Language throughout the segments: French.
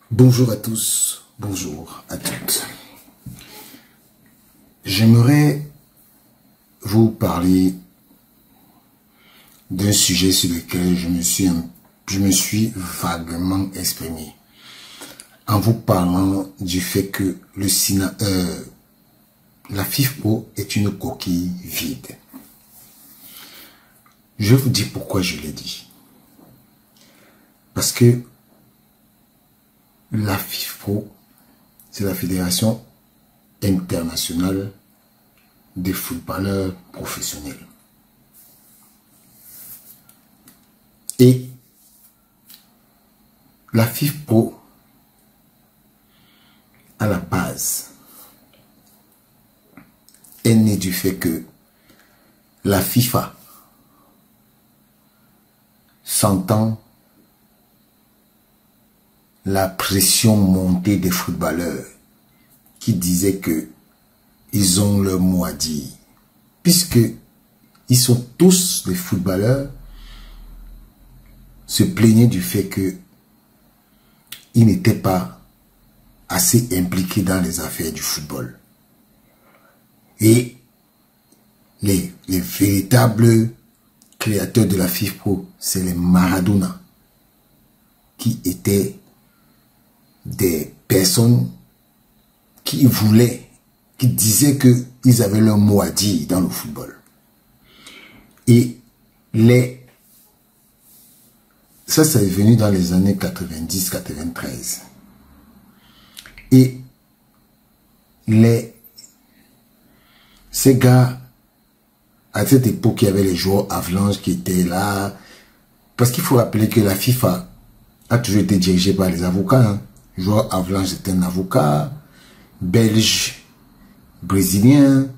Bonjour à tous, bonjour à toutes. J'aimerais vous parler d'un sujet sur lequel je me suis vaguement exprimé en vous parlant du fait que la FIFPro est une coquille vide. Je vous dis pourquoi je l'ai dit. Parce que la FIFPro, c'est la Fédération internationale des footballeurs professionnels. Et la FIFPro, à la base, est née du fait que la FIFA sentant la pression montée des footballeurs qui disaient que ils ont leur mot à dire, puisque ils sont tous des footballeurs, se plaignaient du fait que ils n'étaient pas assez impliqués dans les affaires du football. Et les véritables créateurs de la FIFPro, c'est les Maradona, qui étaient des personnes qui voulaient, qui disaient qu'ils avaient leur mot à dire dans le football. Et ça, c'est venu dans les années 90-93. Et ces gars, à cette époque, il y avait les joueurs Avalanche qui étaient là. Parce qu'il faut rappeler que la FIFA a toujours été dirigée par les avocats. Hein. Le joueur Avalanche était un avocat. Belge, brésilien.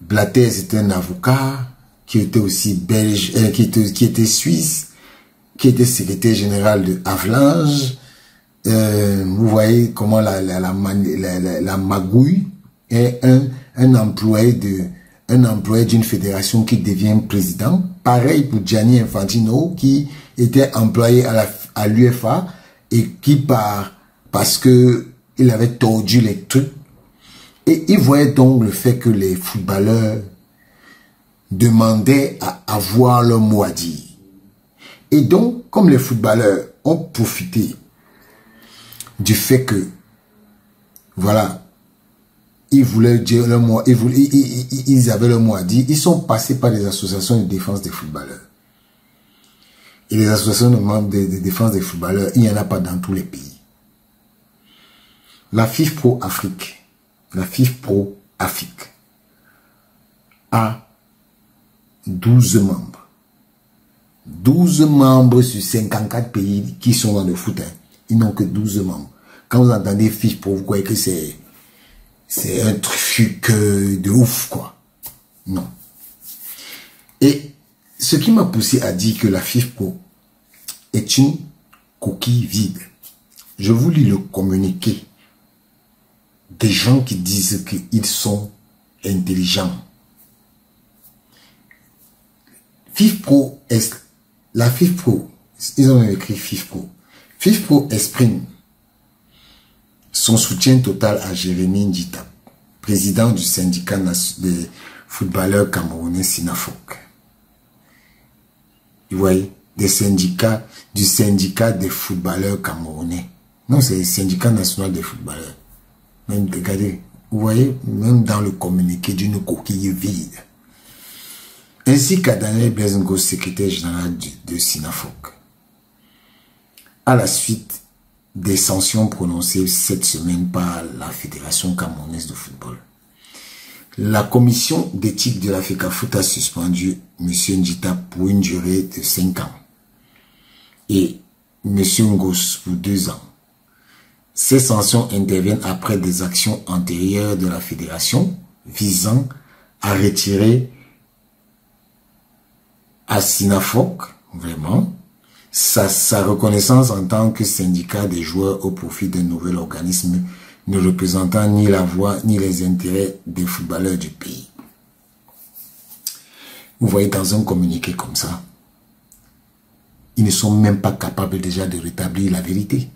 Blatter, c'était un avocat qui était aussi belge, qui était suisse, qui était secrétaire général de Avalanche. Vous voyez comment la magouille est un employé d'une fédération qui devient président. Pareil pour Gianni Infantino qui était employé à l'UEFA et qui parce que il avait tordu les trucs. Et il voyait donc le fait que les footballeurs demandaient à avoir leur mot à dire. Et donc, comme les footballeurs ont profité du fait que, voilà, ils voulaient dire leur mot, ils avaient leur mot à dire, ils sont passés par des associations de défense des footballeurs. Et les associations de défense des footballeurs, il n'y en a pas dans tous les pays. La FIFPro Afrique, a 12 membres. 12 membres sur 54 pays qui sont dans le foot. Hein. Ils n'ont que 12 membres. Quand vous entendez FIFPro, vous croyez que c'est un truc de ouf, quoi. Non. Et ce qui m'a poussé à dire que la FIFPro est une coquille vide. Je vous lis le communiqué des gens qui disent qu'ils sont intelligents. La FIFPro, ils ont écrit FIFPro. FIFPro exprime son soutien total à Jérémy Ndjita, président du syndicat des footballeurs camerounais Sinafok. Vous voyez, du syndicat des footballeurs camerounais. Non, c'est le syndicat national des footballeurs. Même, regardez, vous voyez, même dans le communiqué d'une coquille vide. Ainsi qu'à Daniel Blaise Ngo, secrétaire général de Sinafok. À la suite des sanctions prononcées cette semaine par la Fédération camerounaise de football. La commission d'éthique de la FECAFOOT a suspendu M. Ndjita pour une durée de 5 ans et M. Ngos pour 2 ans. Ces sanctions interviennent après des actions antérieures de la Fédération visant à retirer à Sinafok, vraiment, sa reconnaissance en tant que syndicat des joueurs au profit d'un nouvel organisme ne représentant ni la voix ni les intérêts des footballeurs du pays. Vous voyez dans un communiqué comme ça, ils ne sont même pas capables déjà de rétablir la vérité.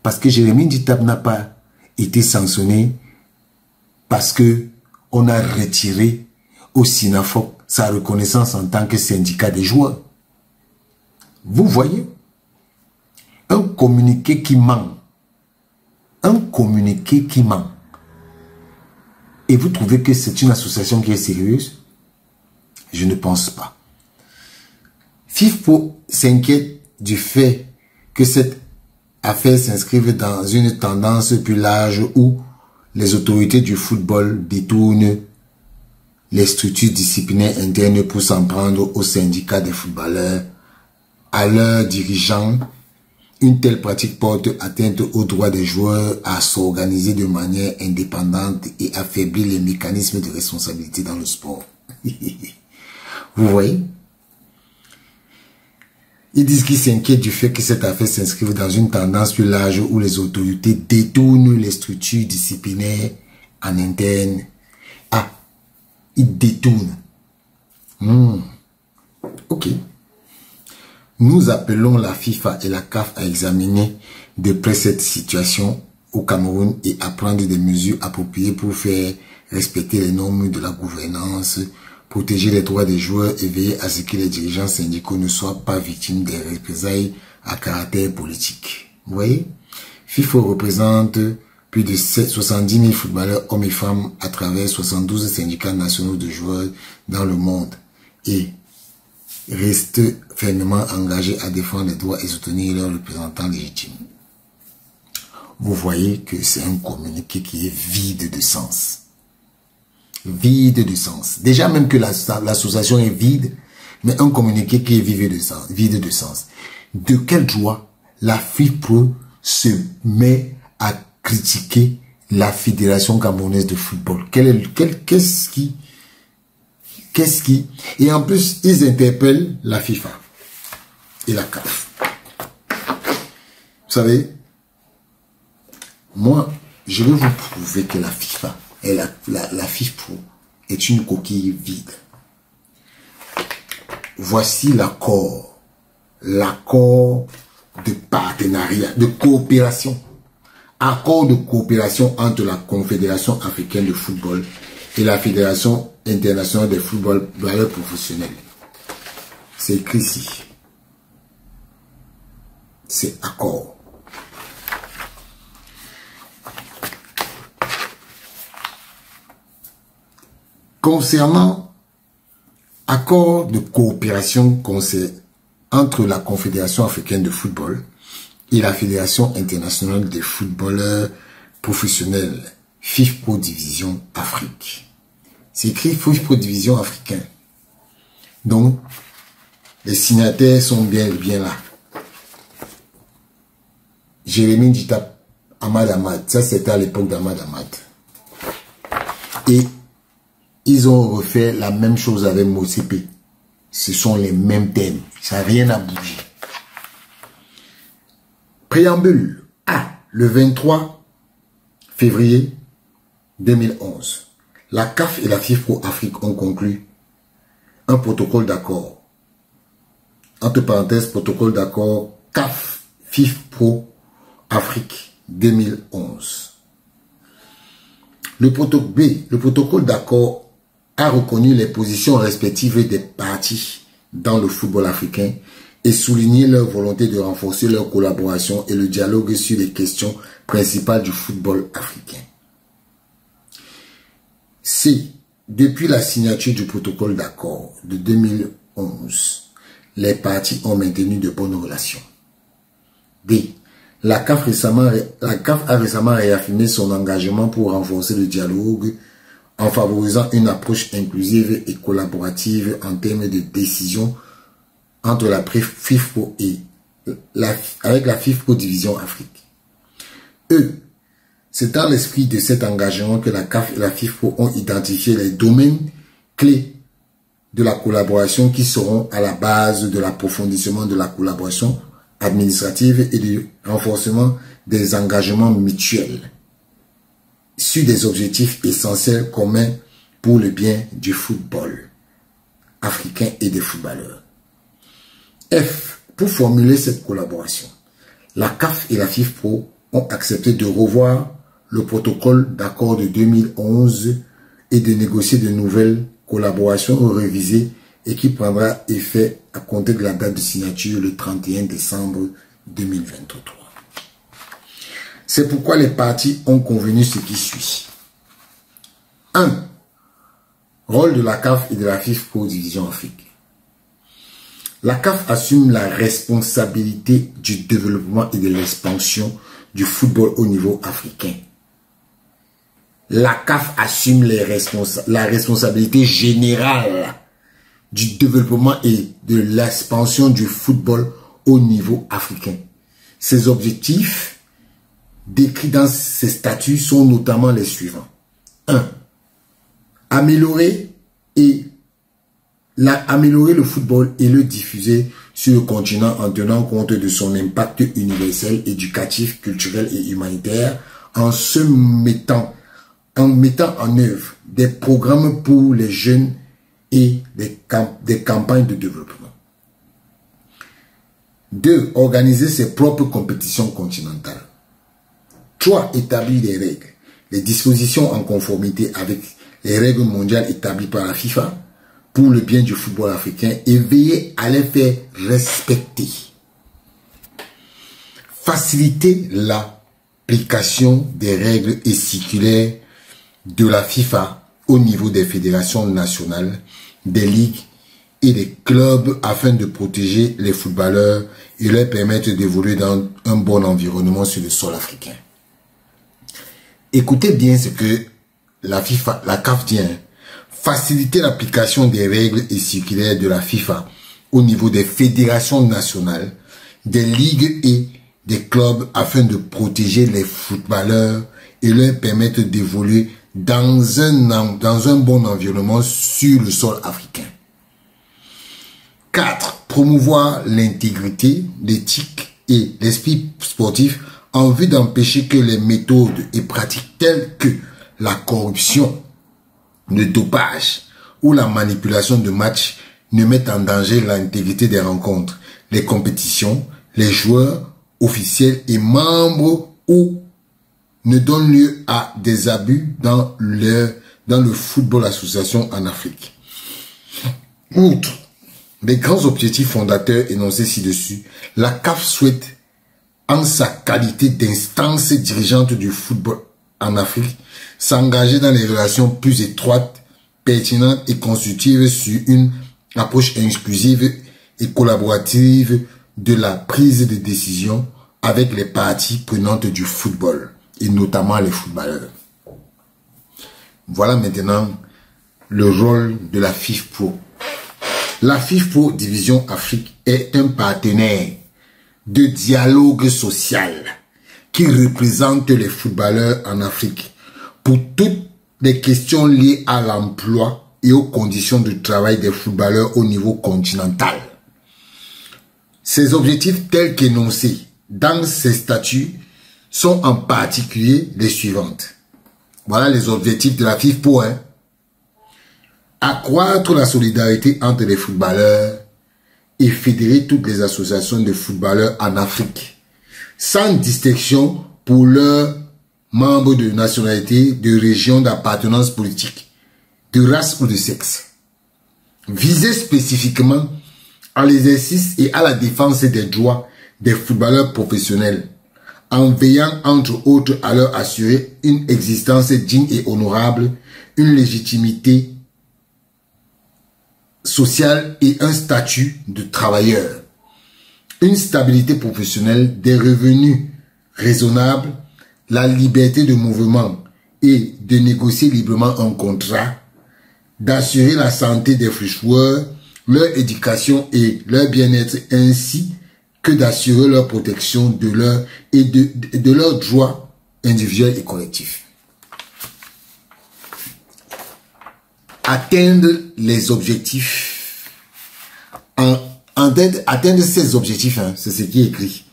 Parce que Jérémie Nditap n'a pas été sanctionné parce que on a retiré au SINAFOP sa reconnaissance en tant que syndicat des joueurs. Vous voyez, un communiqué qui ment. Un communiqué qui ment. Et vous trouvez que c'est une association qui est sérieuse? Je ne pense pas. FIFPro s'inquiète du fait que cette affaire s'inscrive dans une tendance plus large où les autorités du football détournent les structures disciplinaires internes pour s'en prendre aux syndicats des footballeurs, à leurs dirigeants. Une telle pratique porte atteinte aux droits des joueurs à s'organiser de manière indépendante et affaiblit les mécanismes de responsabilité dans le sport. Vous voyez? Ils disent qu'ils s'inquiètent du fait que cette affaire s'inscrive dans une tendance plus large où les autorités détournent les structures disciplinaires en interne. Ah, ils détournent. Ok. Nous appelons la FIFA et la CAF à examiner de près cette situation au Cameroun et à prendre des mesures appropriées pour faire respecter les normes de la gouvernance, protéger les droits des joueurs et veiller à ce que les dirigeants syndicaux ne soient pas victimes des représailles à caractère politique. Vous voyez? FIFA représente plus de 70 000 footballeurs hommes et femmes à travers 72 syndicats nationaux de joueurs dans le monde et reste fermement engagé à défendre les droits et soutenir leurs représentants légitimes. Vous voyez que c'est un communiqué qui est vide de sens. Vide de sens. Déjà même que l'association est vide, mais un communiqué qui est vide de sens. De quel droit la FIFPro se met à critiquer la Fédération camerounaise de football? Qu'est-ce qui... Et en plus, ils interpellent la FIFA et la CAF. Vous savez, moi, je vais vous prouver que la FIFA et la FIFPro est une coquille vide. Voici l'accord. L'accord de partenariat, de coopération. Accord de coopération entre la Confédération africaine de football et la Fédération internationale des footballeurs professionnels. C'est écrit ici. C'est accord. Concernant accord de coopération entre la Confédération africaine de football et la Fédération internationale des footballeurs professionnels, FIFPro Division Afrique. C'est écrit FIFPro Division Africain. Donc, les signataires sont bien là. Jérémie Nditap, Ahmad Ahmad. Ça, c'était à l'époque d'Ahmad Ahmad. Et ils ont refait la même chose avec Motsepe. Ce sont les mêmes thèmes. Ça n'a rien à bouger. Préambule. Le 23 février 2011. La CAF et la FIFPro Afrique ont conclu un protocole d'accord. Entre parenthèses, protocole d'accord CAF FIFPro Afrique 2011. Le protocole d'accord a reconnu les positions respectives des parties dans le football africain et souligné leur volonté de renforcer leur collaboration et le dialogue sur les questions principales du football africain. Si, depuis la signature du protocole d'accord de 2011, les parties ont maintenu de bonnes relations. B. La CAF a récemment réaffirmé son engagement pour renforcer le dialogue en favorisant une approche inclusive et collaborative en termes de décision entre la FIFPro et avec la FIFPro Division Afrique. C'est dans l'esprit de cet engagement que la CAF et la FIFPro ont identifié les domaines clés de la collaboration qui seront à la base de l'approfondissement de la collaboration administrative et du renforcement des engagements mutuels sur des objectifs essentiels communs pour le bien du football africain et des footballeurs. F. Pour formuler cette collaboration, la CAF et la FIFPro ont accepté de revoir le protocole d'accord de 2011 et de négocier de nouvelles collaborations révisées et qui prendra effet à compter de la date de signature le 31 décembre 2023. C'est pourquoi les parties ont convenu ce qui suit. 1. Rôle de la CAF et de la FIFPro Division Afrique. La CAF assume la responsabilité du développement et de l'expansion du football au niveau africain. La CAF assume la responsabilité générale du développement et de l'expansion du football au niveau africain. Ses objectifs décrits dans ces statuts sont notamment les suivants. 1. Améliorer le football et le diffuser sur le continent en tenant compte de son impact universel, éducatif, culturel et humanitaire en mettant en œuvre des programmes pour les jeunes et des campagnes de développement. 2. Organiser ses propres compétitions continentales. 3. Établir des règles, les dispositions en conformité avec les règles mondiales établies par la FIFA pour le bien du football africain et veiller à les faire respecter. Faciliter l'application des règles et circulaires de la FIFA au niveau des fédérations nationales, des ligues et des clubs afin de protéger les footballeurs et leur permettre d'évoluer dans un bon environnement sur le sol africain. Écoutez bien ce que la CAF dit. Faciliter l'application des règles et circulaires de la FIFA au niveau des fédérations nationales, des ligues et des clubs afin de protéger les footballeurs et leur permettre d'évoluer dans un bon environnement sur le sol africain. 4. Promouvoir l'intégrité, l'éthique et l'esprit sportif en vue d'empêcher que les méthodes et pratiques telles que la corruption, le dopage ou la manipulation de matchs ne mettent en danger l'intégrité des rencontres, les compétitions, les joueurs, officiels et membres ou ne donnent lieu à des abus dans le football association en Afrique. Outre les grands objectifs fondateurs énoncés ci-dessus, la CAF souhaite, en sa qualité d'instance dirigeante du football en Afrique, s'engager dans les relations plus étroites, pertinentes et constructives sur une approche inclusive et collaborative de la prise de décision avec les parties prenantes du football, et notamment les footballeurs. Voilà maintenant le rôle de la FIFPro. La FIFPro Division Afrique est un partenaire de dialogue social qui représente les footballeurs en Afrique pour toutes les questions liées à l'emploi et aux conditions de travail des footballeurs au niveau continental. Ces objectifs tels qu'énoncés dans ces statuts sont en particulier les suivantes. Voilà les objectifs de la FIFPro. Accroître la solidarité entre les footballeurs et fédérer toutes les associations de footballeurs en Afrique, sans distinction pour leurs membres de nationalité, de région, d'appartenance politique, de race ou de sexe. Viser spécifiquement à l'exercice et à la défense des droits des footballeurs professionnels, en veillant entre autres à leur assurer une existence digne et honorable, une légitimité sociale et un statut de travailleur, une stabilité professionnelle, des revenus raisonnables, la liberté de mouvement et de négocier librement un contrat, d'assurer la santé des joueurs, leur éducation et leur bien-être ainsi que d'assurer leur protection de leurs droits individuels et collectifs. Atteindre les objectifs, atteindre ces objectifs, c'est ce qui est écrit,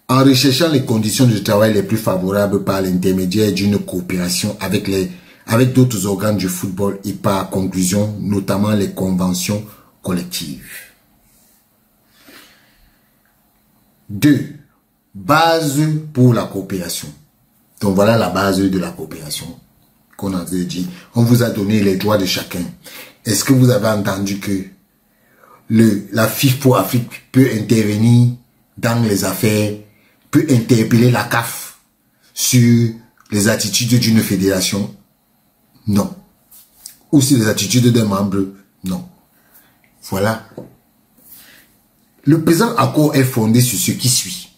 en recherchant les conditions de travail les plus favorables par l'intermédiaire d'une coopération avec d'autres organes du football et par conclusion, notamment les conventions collectives. 2. Base pour la coopération. Donc voilà la base de la coopération qu'on a dit. On vous a donné les droits de chacun. Est-ce que vous avez entendu que la FIFA pour Afrique peut intervenir dans les affaires, peut interpeller la CAF sur les attitudes d'une fédération? Non. Ou sur les attitudes d'un membre? Non. Voilà. Le présent accord est fondé sur ce qui suit.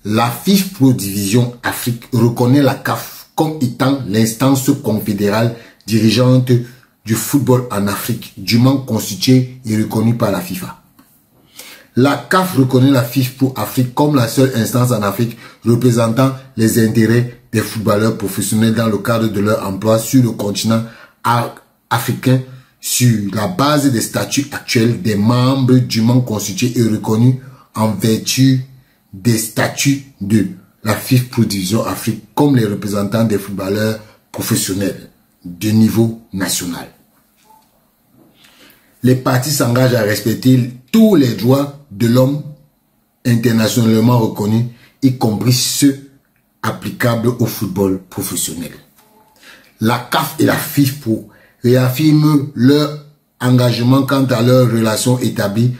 La FIFA Pro Division Afrique reconnaît la CAF comme étant l'instance confédérale dirigeante du football en Afrique, dûment constituée et reconnue par la FIFA. La CAF reconnaît la FIFA Pro Afrique comme la seule instance en Afrique représentant les intérêts des footballeurs professionnels dans le cadre de leur emploi sur le continent africain sur la base des statuts actuels des membres dûment constitués et reconnus en vertu des statuts de la FIFA Pro Division Afrique comme les représentants des footballeurs professionnels de niveau national. Les parties s'engagent à respecter tous les droits de l'homme internationalement reconnus, y compris ceux applicables au football professionnel. La CAF et la FIFA Pro réaffirment leur engagement quant à leurs relations établies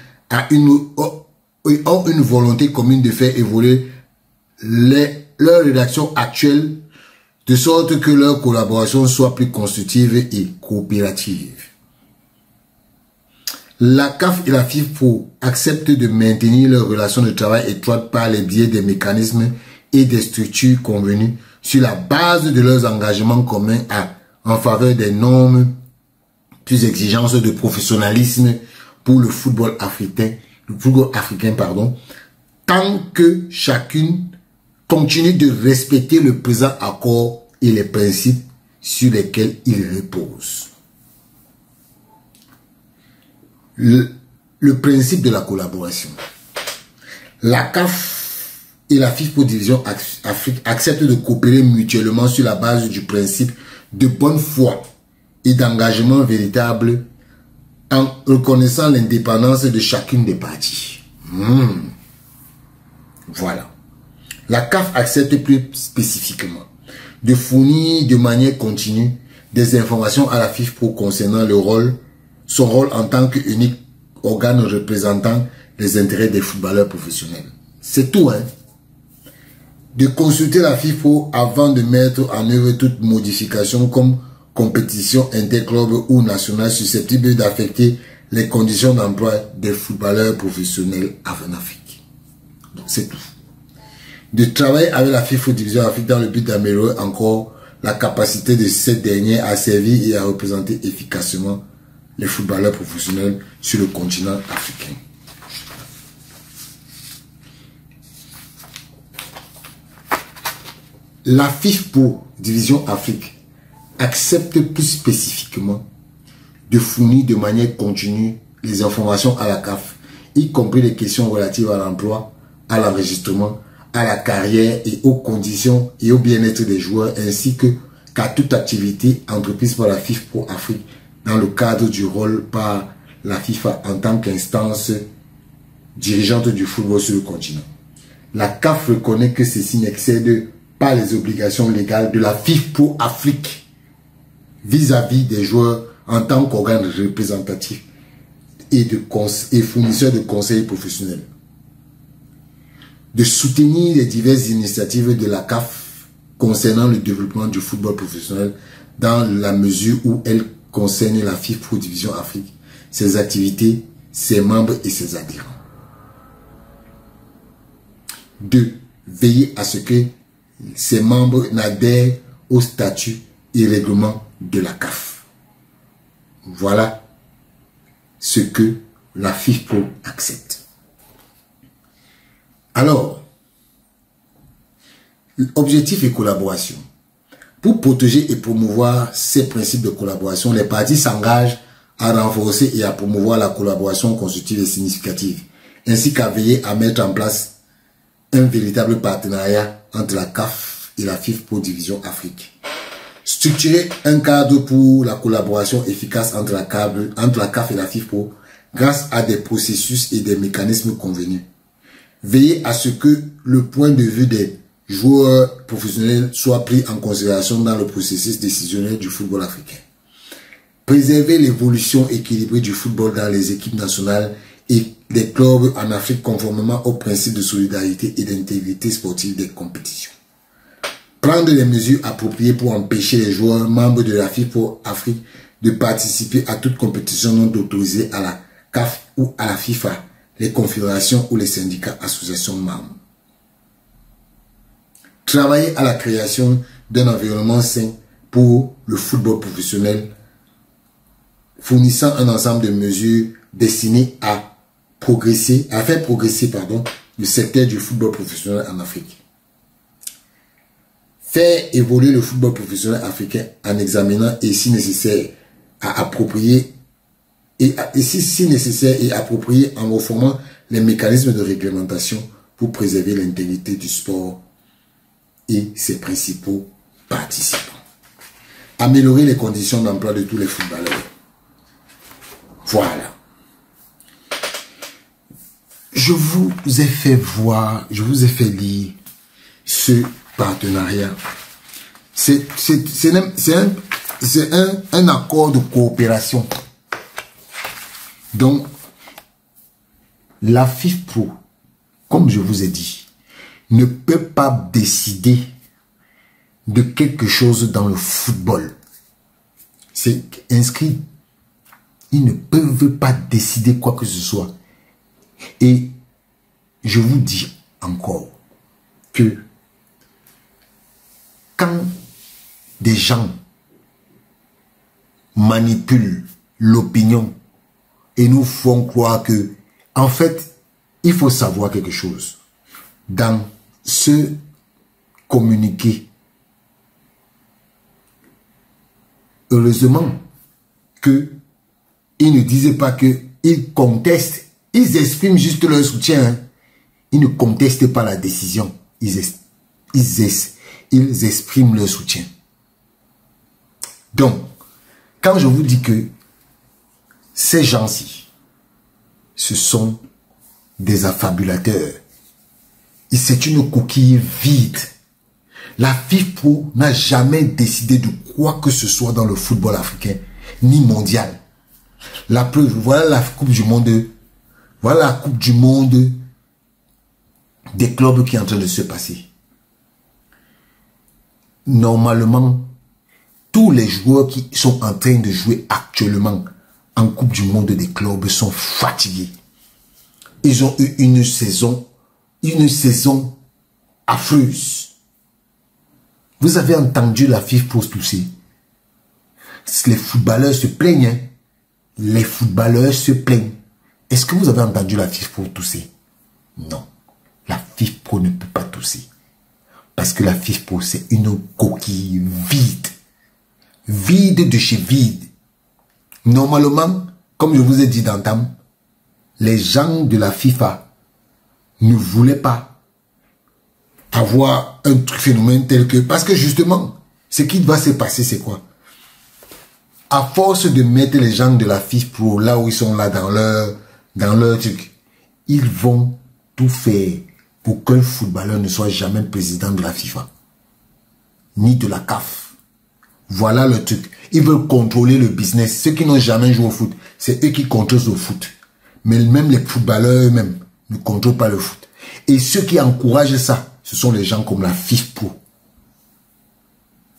ont une volonté commune de faire évoluer leur rédaction actuelle de sorte que leur collaboration soit plus constructive et coopérative. La CAF et la FIFA Pro acceptent de maintenir leurs relations de travail étroites par les biais des mécanismes et des structures convenues sur la base de leurs engagements communs en faveur des normes plus exigences de professionnalisme pour le football africain, tant que chacune continue de respecter le présent accord et les principes sur lesquels il repose. Le principe de la collaboration. La CAF et la FIFA Pro Division Afrique acceptent de coopérer mutuellement sur la base du principe de bonne foi et d'engagement véritable en reconnaissant l'indépendance de chacune des parties. Voilà. La CAF accepte plus spécifiquement de fournir de manière continue des informations à la FIFA Pro concernant son rôle en tant qu'unique organe représentant les intérêts des footballeurs professionnels. C'est tout, hein. De consulter la FIFA Pro avant de mettre en œuvre toute modification comme compétition interclub ou nationale susceptible d'affecter les conditions d'emploi des footballeurs professionnels en Afrique. Donc c'est tout. De travailler avec la FIFA Pro Division Afrique dans le but d'améliorer encore la capacité de cette dernière à servir et à représenter efficacement les footballeurs professionnels sur le continent africain. La FIFA Pro Division Afrique accepte plus spécifiquement de fournir de manière continue les informations à la CAF, y compris les questions relatives à l'emploi, à l'enregistrement, à la carrière et aux conditions et au bien-être des joueurs, ainsi qu'à toute activité entreprise par la FIFA Pro Afrique dans le cadre du rôle par la FIFA en tant qu'instance dirigeante du football sur le continent. La CAF reconnaît que ceci n'excède pas les obligations légales de la FIFA Pro Afrique vis-à-vis des joueurs en tant qu'organe représentatif et fournisseur de conseils professionnels. De soutenir les diverses initiatives de la CAF concernant le développement du football professionnel dans la mesure où elles concernent la FIFA Pro Division Afrique, ses activités, ses membres et ses adhérents. 2. Veiller à ce que ses membres n'adhèrent au statut et règlement de la CAF. Voilà ce que la FIFA Pro accepte. Alors, objectif et collaboration. Pour protéger et promouvoir ces principes de collaboration, les parties s'engagent à renforcer et à promouvoir la collaboration constructive et significative, ainsi qu'à veiller à mettre en place un véritable partenariat entre la CAF et la FIFA Pro Division Afrique. Structurer un cadre pour la collaboration efficace entre la CAF et la FIFA Pro grâce à des processus et des mécanismes convenus. Veillez à ce que le point de vue des joueurs professionnels soit pris en considération dans le processus décisionnel du football africain. Préserver l'évolution équilibrée du football dans les équipes nationales et des clubs en Afrique conformément aux principes de solidarité et d'intégrité sportive des compétitions. Prendre les mesures appropriées pour empêcher les joueurs membres de la FIFA Afrique de participer à toute compétition non autorisée à la CAF ou à la FIFA, les confédérations ou les syndicats, associations membres. Travailler à la création d'un environnement sain pour le football professionnel, fournissant un ensemble de mesures destinées à faire progresser le secteur du football professionnel en Afrique. Faire évoluer le football professionnel africain en examinant et si nécessaire approprié en reformant les mécanismes de réglementation pour préserver l'intégrité du sport et ses principaux participants. Améliorer les conditions d'emploi de tous les footballeurs. Voilà. Je vous ai fait lire ce partenariat. C'est un accord de coopération. Donc, la FIFPro, comme je vous ai dit, ne peut pas décider de quelque chose dans le football. C'est inscrit. Ils ne peuvent pas décider quoi que ce soit. Et je vous dis encore que quand des gens manipulent l'opinion et nous font croire que, en fait, il faut savoir quelque chose. Dans ce communiqué, heureusement que ils ne disaient pas qu'ils contestent, ils expriment juste leur soutien. Hein. Ils ne contestent pas la décision, ils expriment leur soutien. Donc, quand je vous dis que ces gens-ci, ce sont des affabulateurs, et c'est une coquille vide. La FIFPro n'a jamais décidé de quoi que ce soit dans le football africain, ni mondial. La preuve, voilà la Coupe du Monde. Voilà la Coupe du Monde des clubs qui est en train de se passer. Normalement, tous les joueurs qui sont en train de jouer actuellement en Coupe du Monde des clubs sont fatigués. Ils ont eu une saison affreuse. Vous avez entendu la FIFPro tousser. Les footballeurs se plaignent. Hein? Les footballeurs se plaignent. Est-ce que vous avez entendu la FIFPro tousser? Non. La FIFPro ne peut pas tousser. Parce que la FIFPro, c'est une coquille vide. Vide de chez vide. Normalement, comme je vous ai dit d'entame, les gens de la FIFA ne voulaient pas avoir un phénomène tel que... Parce que justement, ce qui va se passer, c'est quoi? À force de mettre les gens de la FIFPro là où ils sont là dans leur truc, ils vont tout faire pour qu'un footballeur ne soit jamais président de la FIFA. Ni de la CAF. Voilà le truc. Ils veulent contrôler le business. Ceux qui n'ont jamais joué au foot, c'est eux qui contrôlent le foot. Mais même les footballeurs eux-mêmes ne contrôlent pas le foot. Et ceux qui encouragent ça, ce sont les gens comme la FIFPro.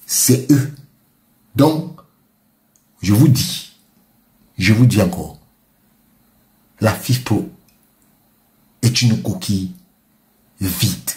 C'est eux. Donc, je vous dis encore, la FIFPro est une coquille vide.